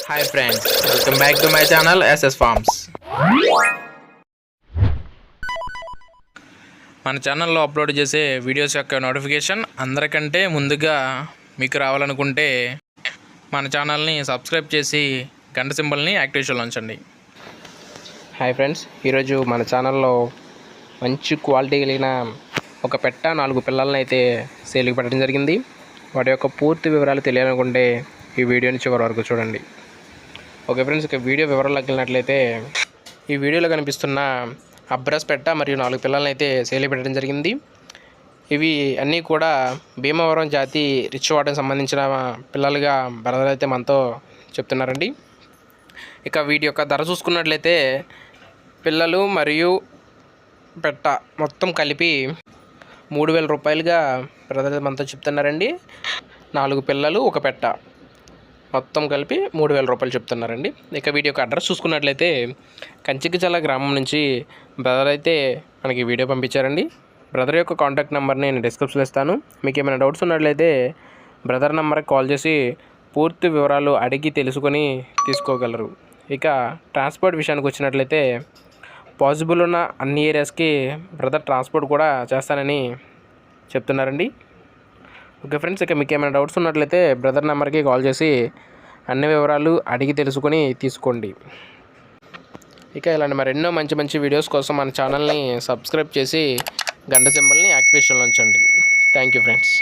Hi friends, welcome back to my channel SS Farms. మన ఛానల్లో upload చేసే videos యొక్క నోటిఫికేషన్ అందరికంటే ముందుగా మీకు రావాలనుకుంటే మన ఛానల్ని సబ్స్క్రైబ్ చేసి గంట సింబల్ని యాక్టివేషన్లో ఉంచండి. హాయ్ ఫ్రెండ్స్, ఈరోజు మన ఛానల్లో మంచి క్వాలిటీ కలిగిన ఒక పెట్ట 4 పిల్లలను అయితే సేల్కి పెట్టడం జరిగింది. వాటి యొక్క పూర్తి వివరాలు తెలియాలనుకుంటే ఈ వీడియోని చివరి వరకు చూడండి. ఓకే ఫ్రెండ్స్, ఇక వీడియో వివరాలకు వెళ్ళినట్లయితే ఈ వీడియోలో కనిపిస్తున్న అబ్రాస్ పెట్ట మరియు 4 పిల్లలను అయితే సేల్ పెట్టడం జరిగింది. ఇవి అన్నీ కూడా భీమవరం జాతి రిచ్ వాటర్కి సంబంధించిన పిల్లలుగా బ్రదర్ అయితే మనతో చెప్తున్నారండి. ఇక వీటి యొక్క ధర చూసుకున్నట్లయితే పిల్లలు మరియు పెట్ట మొత్తం కలిపి 3,000 రూపాయలుగా బ్రదర్ మనతో చెప్తున్నారండి. 4 పిల్లలు ఒక పెట్ట మొత్తం కలిపి 3,000 రూపాయలు చెప్తున్నారండి. ఇక వీడియో యొక్క అడ్రస్ చూసుకున్నట్లయితే కంచికిచల్ల గ్రామం నుంచి బ్రదర్ అయితే మనకి వీడియో పంపించారండి. బ్రదర్ యొక్క కాంటాక్ట్ నెంబర్ని నేను డిస్క్రిప్షన్లో ఇస్తాను. మీకు ఏమైనా డౌట్స్ ఉన్నట్లయితే బ్రదర్ నెంబర్కి కాల్ చేసి పూర్తి వివరాలు అడిగి తెలుసుకొని తీసుకోగలరు. ఇక ట్రాన్స్పోర్ట్ విషయానికి వచ్చినట్లయితే పాసిబుల్ ఉన్న అన్ని ఏరియాస్కి బ్రదర్ ట్రాన్స్పోర్ట్ కూడా చేస్తానని చెప్తున్నారండి. ఓకే ఫ్రెండ్స్, ఇక మీకు ఏమైనా డౌట్స్ ఉన్నట్లయితే బ్రదర్ నెంబర్కి కాల్ చేసి అన్ని వివరాలు అడిగి తెలుసుకొని తీసుకోండి. ఇక ఇలాంటి మరెన్నో మంచి మంచి వీడియోస్ కోసం మన ఛానల్ని సబ్స్క్రైబ్ చేసి గంట సింబల్ని యాక్టివేషన్లో ఉంచండి. Thank you friends.